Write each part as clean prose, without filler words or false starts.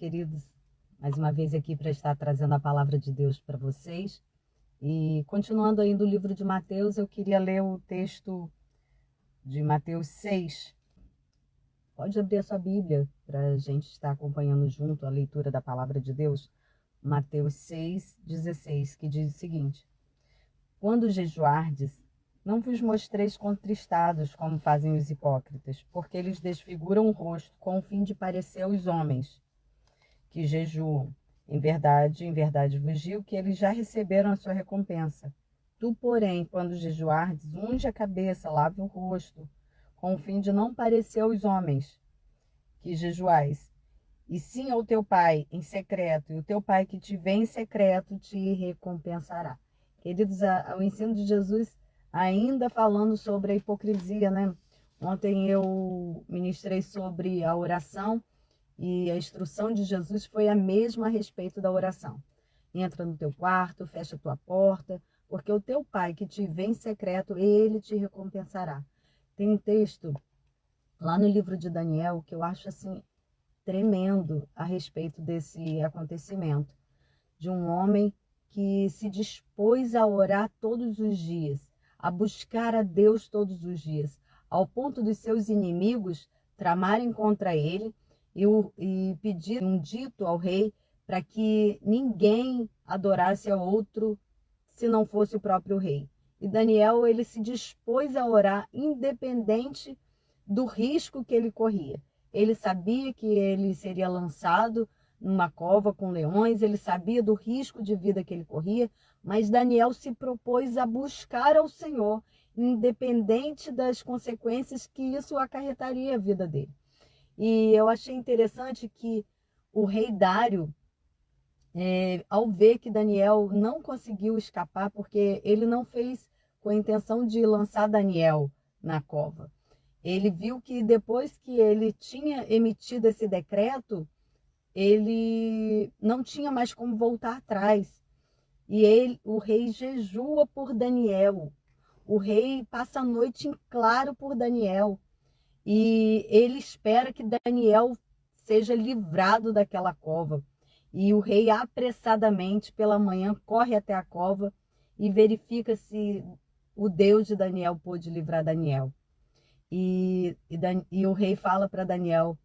queridos, mais uma vez aqui para estar trazendo a palavra de Deus para vocês. E continuando aí do livro de Mateus, eu queria ler o texto de Mateus 6. Pode abrir a sua Bíblia para a gente estar acompanhando junto a leitura da palavra de Deus. Mateus 6,16, que diz o seguinte: Quando jejuardes, não vos mostreis contristados, como fazem os hipócritas, porque eles desfiguram o rosto com o fim de parecer aos homens que jejuam. Em verdade vos digo que eles já receberam a sua recompensa. Tu, porém, quando jejuardes, unge a cabeça, lave o rosto, com o fim de não parecer aos homens que jejuais, e sim ao teu Pai em secreto, e o teu Pai que te vê em secreto te recompensará. Queridos, o ensino de Jesus ainda falando sobre a hipocrisia, né? Ontem eu ministrei sobre a oração e a instrução de Jesus foi a mesma a respeito da oração. Entra no teu quarto, fecha a tua porta, porque o teu Pai que te vê em secreto, ele te recompensará. Tem um texto lá no livro de Daniel que eu acho assim tremendo a respeito desse acontecimento, de um homem que se dispôs a orar todos os dias, a buscar a Deus todos os dias, ao ponto dos seus inimigos tramarem contra ele e pedir um dito ao rei para que ninguém adorasse a outro se não fosse o próprio rei. E Daniel, ele se dispôs a orar independente do risco que ele corria. Ele sabia que ele seria lançado numa cova com leões, ele sabia do risco de vida que ele corria, mas Daniel se propôs a buscar ao Senhor, independente das consequências que isso acarretaria a vida dele. E eu achei interessante que o rei Dário, ao ver que Daniel não conseguiu escapar, porque ele não fez com a intenção de lançar Daniel na cova. Ele viu que depois que ele tinha emitido esse decreto, ele não tinha mais como voltar atrás. E o rei jejua por Daniel. O rei passa a noite em claro por Daniel. E ele espera que Daniel seja livrado daquela cova. E o rei apressadamente pela manhã corre até a cova e verifica se o Deus de Daniel pôde livrar Daniel. E o rei fala para Daniel: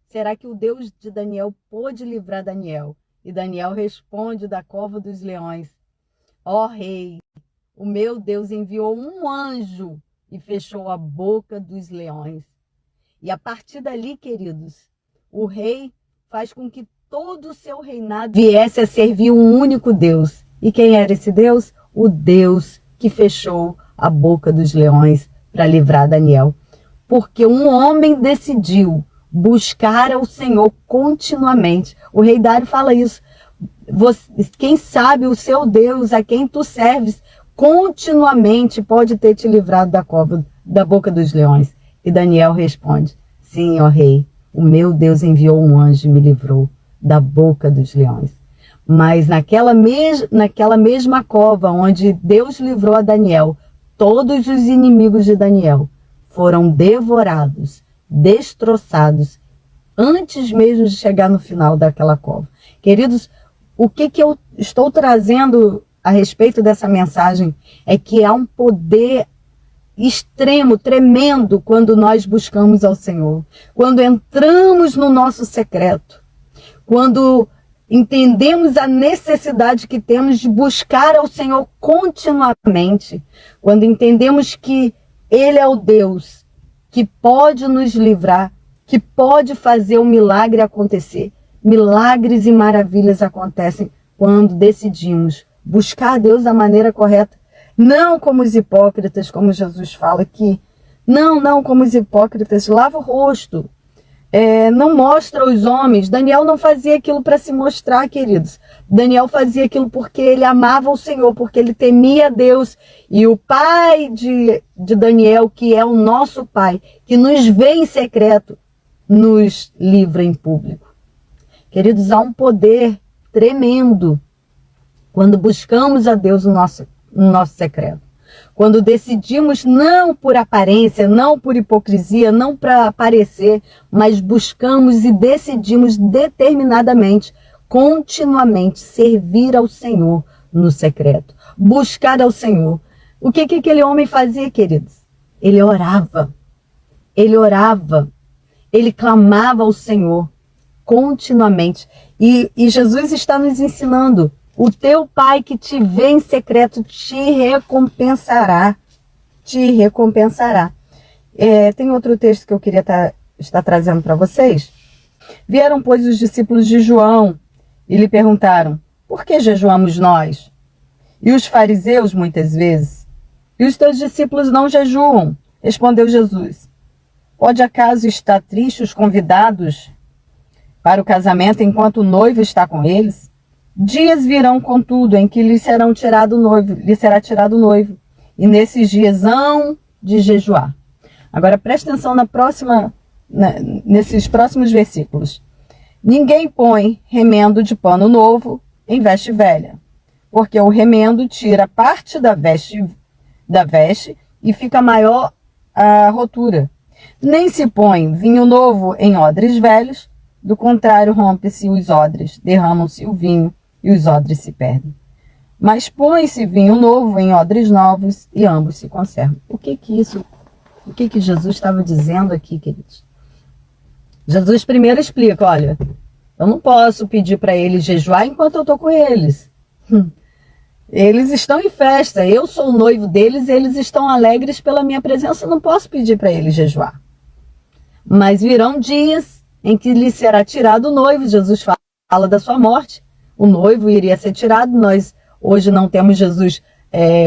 será que o Deus de Daniel pôde livrar Daniel? E Daniel responde da cova dos leões: ó rei, o meu Deus enviou um anjo e fechou a boca dos leões. E a partir dali, queridos, o rei faz com que todo o seu reinado viesse a servir um único Deus. E quem era esse Deus? O Deus que fechou a boca dos leões para livrar Daniel. Porque um homem decidiu buscar ao Senhor continuamente. O rei Dário fala isso. Quem sabe o seu Deus, a quem tu serves, continuamente pode ter te livrado da cova, da boca dos leões. E Daniel responde: sim, ó rei, o meu Deus enviou um anjo e me livrou da boca dos leões. Mas naquela mesma cova onde Deus livrou a Daniel, todos os inimigos de Daniel foram devorados, destroçados, antes mesmo de chegar no final daquela cova. Queridos, o que eu estou trazendo a respeito dessa mensagem é que há um poder extremo, tremendo, quando nós buscamos ao Senhor, quando entramos no nosso secreto, quando entendemos a necessidade que temos de buscar ao Senhor continuamente, quando entendemos que Ele é o Deus que pode nos livrar, que pode fazer o milagre acontecer. Milagres e maravilhas acontecem quando decidimos buscar a Deus da maneira correta. Não como os hipócritas, como Jesus fala aqui. Não como os hipócritas. Lava o rosto. Não mostra aos homens. Daniel não fazia aquilo para se mostrar, queridos. Daniel fazia aquilo porque ele amava o Senhor, porque ele temia a Deus. E o pai de Daniel, que é o nosso pai, que nos vê em secreto, nos livra em público. Queridos, há um poder tremendo quando buscamos a Deus no nosso secreto. Quando decidimos não por aparência, não por hipocrisia, não para aparecer, mas buscamos e decidimos determinadamente, continuamente servir ao Senhor no secreto, buscar ao Senhor. O que aquele homem fazia, queridos? Ele orava, ele clamava ao Senhor continuamente. E Jesus está nos ensinando: o teu Pai que te vê em secreto te recompensará. Te recompensará. Tem outro texto que eu queria estar trazendo para vocês. Vieram, pois, os discípulos de João e lhe perguntaram: por que jejuamos nós? E os fariseus, muitas vezes. E os teus discípulos não jejuam. Respondeu Jesus: pode acaso estar triste os convidados para o casamento enquanto o noivo está com eles? Dias virão, contudo, em que lhe será tirado o noivo, e nesses dias hão de jejuar. Agora presta atenção nesses próximos versículos. Ninguém põe remendo de pano novo em veste velha, porque o remendo tira parte da veste e fica maior a rotura. Nem se põe vinho novo em odres velhos, do contrário, rompe-se os odres, derramam-se o vinho e os odres se perdem. Mas põe-se vinho novo em odres novos e ambos se conservam. O que Jesus estava dizendo aqui, queridos? Jesus primeiro explica: olha, eu não posso pedir para eles jejuar enquanto eu estou com eles. Eles estão em festa, eu sou o noivo deles, eles estão alegres pela minha presença, eu não posso pedir para eles jejuar. Mas virão dias em que lhe será tirado o noivo. Jesus fala da sua morte. O noivo iria ser tirado. Nós hoje não temos Jesus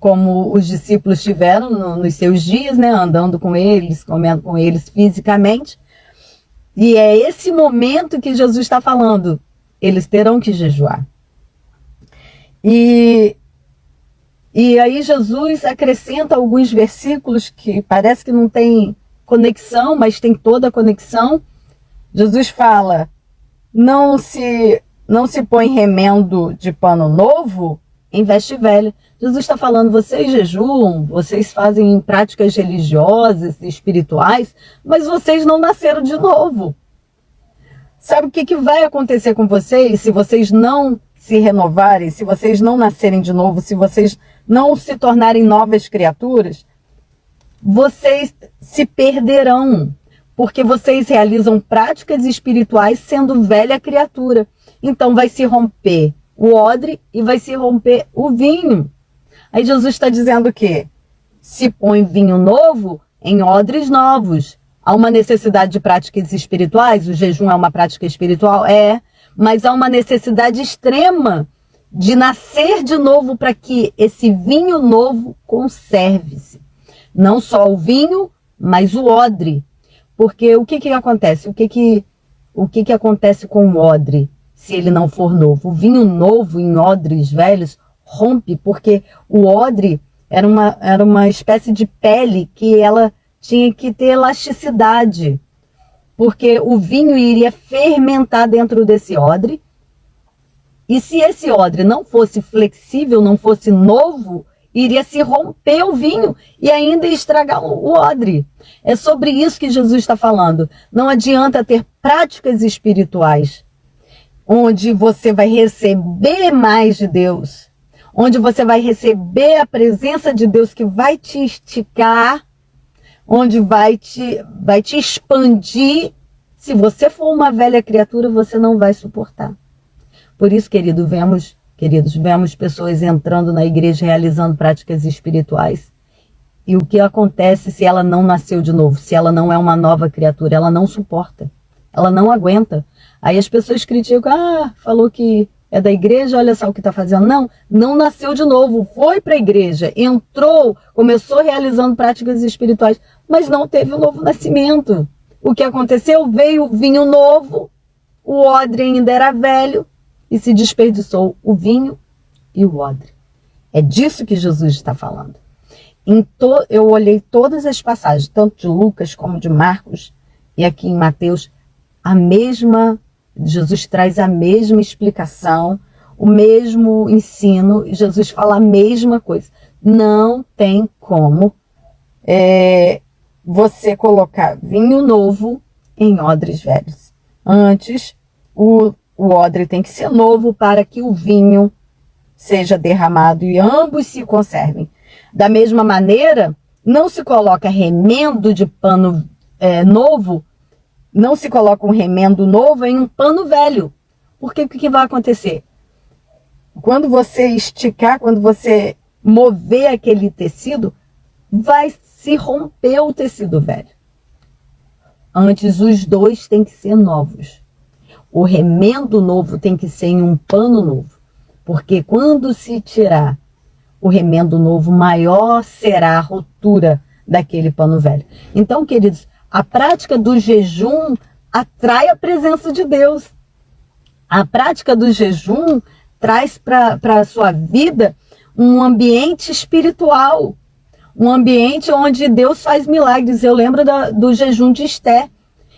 como os discípulos tiveram nos seus dias, né? Andando com eles, comendo com eles fisicamente. E é esse momento que Jesus está falando. Eles terão que jejuar. E aí Jesus acrescenta alguns versículos que parece que não tem conexão, mas tem toda a conexão. Jesus fala: não se põe remendo de pano novo em veste velha. Jesus está falando: vocês jejuam, vocês fazem práticas religiosas e espirituais, mas vocês não nasceram de novo. Sabe o que vai acontecer com vocês se vocês não se renovarem, se vocês não nascerem de novo, se vocês não se tornarem novas criaturas? Vocês se perderão, porque vocês realizam práticas espirituais sendo velha criatura. Então vai se romper o odre e vai se romper o vinho. Aí Jesus está dizendo o quê? Se põe vinho novo em odres novos. Há uma necessidade de práticas espirituais? O jejum é uma prática espiritual? Mas há uma necessidade extrema de nascer de novo para que esse vinho novo conserve-se. Não só o vinho, mas o odre. Porque o que acontece? O que acontece com o odre se ele não for novo? O vinho novo em odres velhos rompe, porque o odre era uma espécie de pele que ela tinha que ter elasticidade, porque o vinho iria fermentar dentro desse odre, e se esse odre não fosse flexível, não fosse novo, iria se romper o vinho e ainda estragar o odre. É sobre isso que Jesus está falando. Não adianta ter práticas espirituais onde você vai receber mais de Deus, onde você vai receber a presença de Deus que vai te esticar, onde vai te expandir. Se você for uma velha criatura, você não vai suportar. Por isso, queridos, vemos pessoas entrando na igreja realizando práticas espirituais. E o que acontece se ela não nasceu de novo? Se ela não é uma nova criatura, ela não suporta. Ela não aguenta. Aí as pessoas criticam: falou que é da igreja, olha só o que está fazendo. Não nasceu de novo, foi para a igreja, entrou, começou realizando práticas espirituais, mas não teve um novo nascimento. O que aconteceu? Veio o vinho novo, o odre ainda era velho, e se desperdiçou o vinho e o odre. É disso que Jesus está falando. Eu olhei todas as passagens, tanto de Lucas como de Marcos, e aqui em Mateus, Jesus traz a mesma explicação, o mesmo ensino, e Jesus fala a mesma coisa. Não tem como você colocar vinho novo em odres velhos. Antes, o odre tem que ser novo para que o vinho seja derramado e ambos se conservem. Da mesma maneira, não se coloca remendo de pano novo, não se coloca um remendo novo em um pano velho. Porque o que vai acontecer? Quando você esticar, quando você mover aquele tecido, vai se romper o tecido velho. Antes, os dois têm que ser novos. O remendo novo tem que ser em um pano novo. Porque quando se tirar o remendo novo, maior será a rotura daquele pano velho. Então, queridos, a prática do jejum atrai a presença de Deus. A prática do jejum traz para a sua vida um ambiente espiritual, um ambiente onde Deus faz milagres. Eu lembro do jejum de Esté,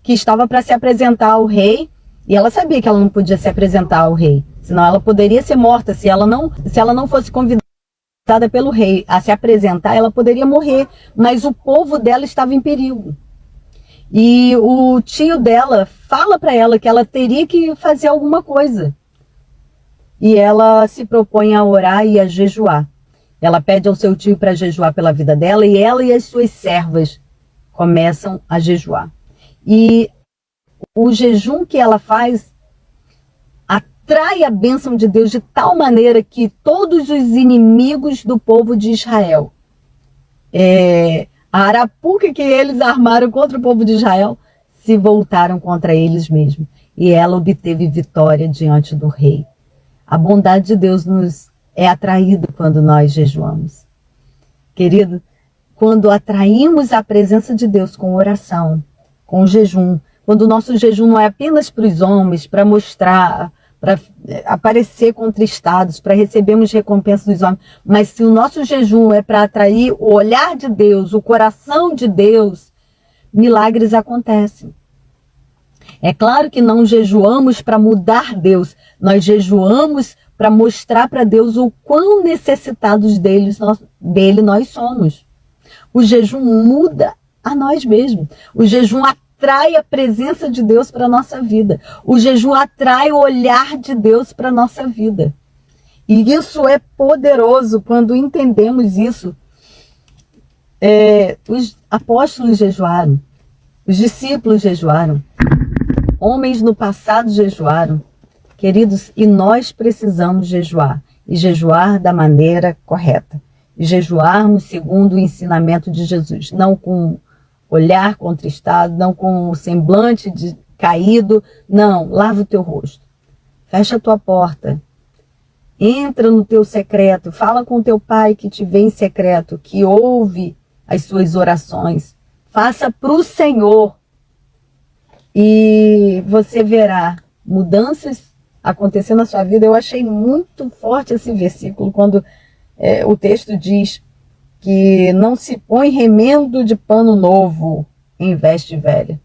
que estava para se apresentar ao rei, e ela sabia que ela não podia se apresentar ao rei, senão ela poderia ser morta. Se ela não fosse convidada pelo rei a se apresentar, ela poderia morrer, mas o povo dela estava em perigo. E o tio dela fala para ela que ela teria que fazer alguma coisa. E ela se propõe a orar e a jejuar. Ela pede ao seu tio para jejuar pela vida dela, e ela e as suas servas começam a jejuar. E o jejum que ela faz atrai a bênção de Deus de tal maneira que todos os inimigos do povo de Israel, a arapuca que eles armaram contra o povo de Israel, se voltaram contra eles mesmos. E ela obteve vitória diante do rei. A bondade de Deus nos é atraída quando nós jejuamos. Querido, quando atraímos a presença de Deus com oração, com jejum, quando o nosso jejum não é apenas para os homens, para mostrar, para aparecer contristados, para recebermos recompensas dos homens, mas se o nosso jejum é para atrair o olhar de Deus, o coração de Deus, milagres acontecem. É claro que não jejuamos para mudar Deus, nós jejuamos para mostrar para Deus o quão necessitados dele nós somos. O jejum muda a nós mesmos. O jejum atrai a presença de Deus para a nossa vida. O jejum atrai o olhar de Deus para a nossa vida. E isso é poderoso quando entendemos isso. Os apóstolos jejuaram, os discípulos jejuaram, homens no passado jejuaram. Queridos, e nós precisamos jejuar, e jejuar da maneira correta. E jejuarmos segundo o ensinamento de Jesus, não com olhar contristado, não com o semblante caído, não, lava o teu rosto, fecha a tua porta, entra no teu secreto, fala com teu pai que te vê em secreto, que ouve as suas orações, faça para o Senhor, e você verá mudanças acontecendo na sua vida. Eu achei muito forte esse versículo, quando o texto diz que não se põe remendo de pano novo em veste velha.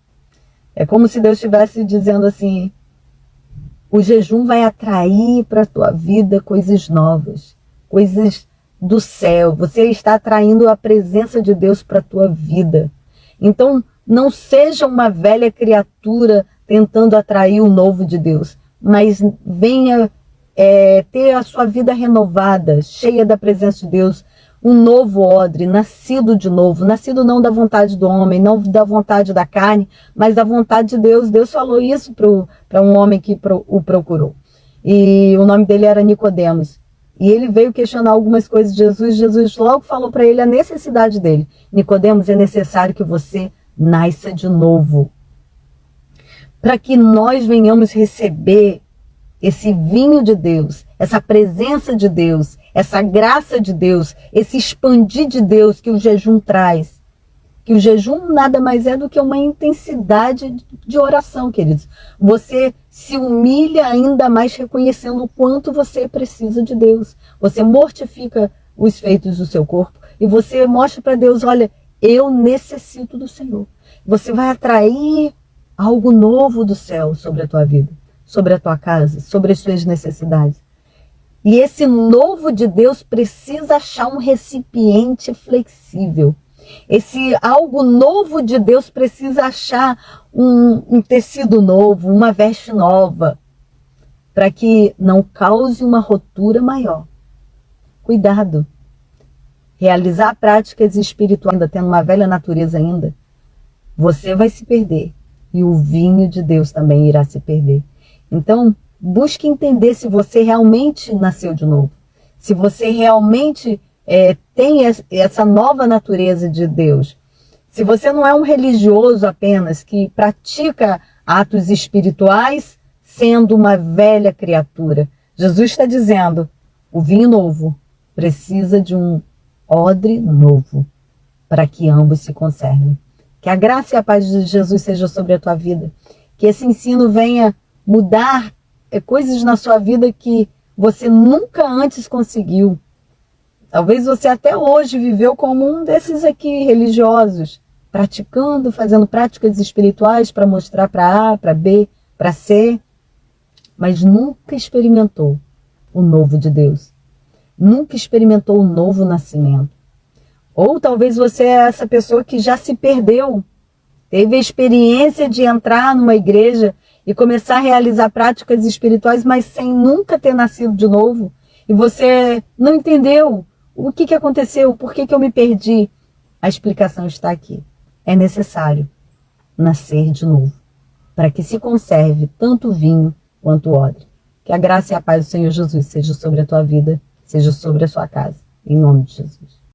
É como se Deus estivesse dizendo assim, o jejum vai atrair para a tua vida coisas novas, coisas do céu. Você está atraindo a presença de Deus para a tua vida. Então, não seja uma velha criatura tentando atrair o novo de Deus, mas venha ter a sua vida renovada, cheia da presença de Deus, um novo odre, nascido de novo, nascido não da vontade do homem, não da vontade da carne, mas da vontade de Deus. Deus falou isso para um homem que o procurou. E o nome dele era Nicodemos. E ele veio questionar algumas coisas de Jesus. Jesus logo falou para ele a necessidade dele. Nicodemos, é necessário que você nasça de novo, para que nós venhamos receber esse vinho de Deus, essa presença de Deus, essa graça de Deus, esse expandir de Deus que o jejum traz. Que o jejum nada mais é do que uma intensidade de oração, queridos. Você se humilha ainda mais reconhecendo o quanto você precisa de Deus. Você mortifica os feitos do seu corpo e você mostra para Deus, olha, eu necessito do Senhor. Você vai atrair algo novo do céu sobre a tua vida, sobre a tua casa, sobre as suas necessidades. E esse novo de Deus precisa achar um recipiente flexível. Esse algo novo de Deus precisa achar um tecido novo, uma veste nova, para que não cause uma rotura maior. Cuidado. Realizar práticas espirituais, ainda tendo uma velha natureza ainda, você vai se perder. E o vinho de Deus também irá se perder. Então, busque entender se você realmente nasceu de novo. Se você realmente tem essa nova natureza de Deus. Se você não é um religioso apenas que pratica atos espirituais sendo uma velha criatura. Jesus está dizendo, o vinho novo precisa de um odre novo para que ambos se conservem. Que a graça e a paz de Jesus seja sobre a tua vida. Que esse ensino venha mudar coisas na sua vida que você nunca antes conseguiu. Talvez você até hoje viveu como um desses aqui religiosos, praticando, fazendo práticas espirituais para mostrar para A, para B, para C, mas nunca experimentou o novo de Deus. Nunca experimentou o novo nascimento. Ou talvez você é essa pessoa que já se perdeu, teve a experiência de entrar numa igreja e começar a realizar práticas espirituais, mas sem nunca ter nascido de novo. E você não entendeu o que aconteceu, por que eu me perdi. A explicação está aqui. É necessário nascer de novo, para que se conserve tanto o vinho quanto o odre. Que a graça e a paz do Senhor Jesus seja sobre a tua vida, seja sobre a sua casa. Em nome de Jesus.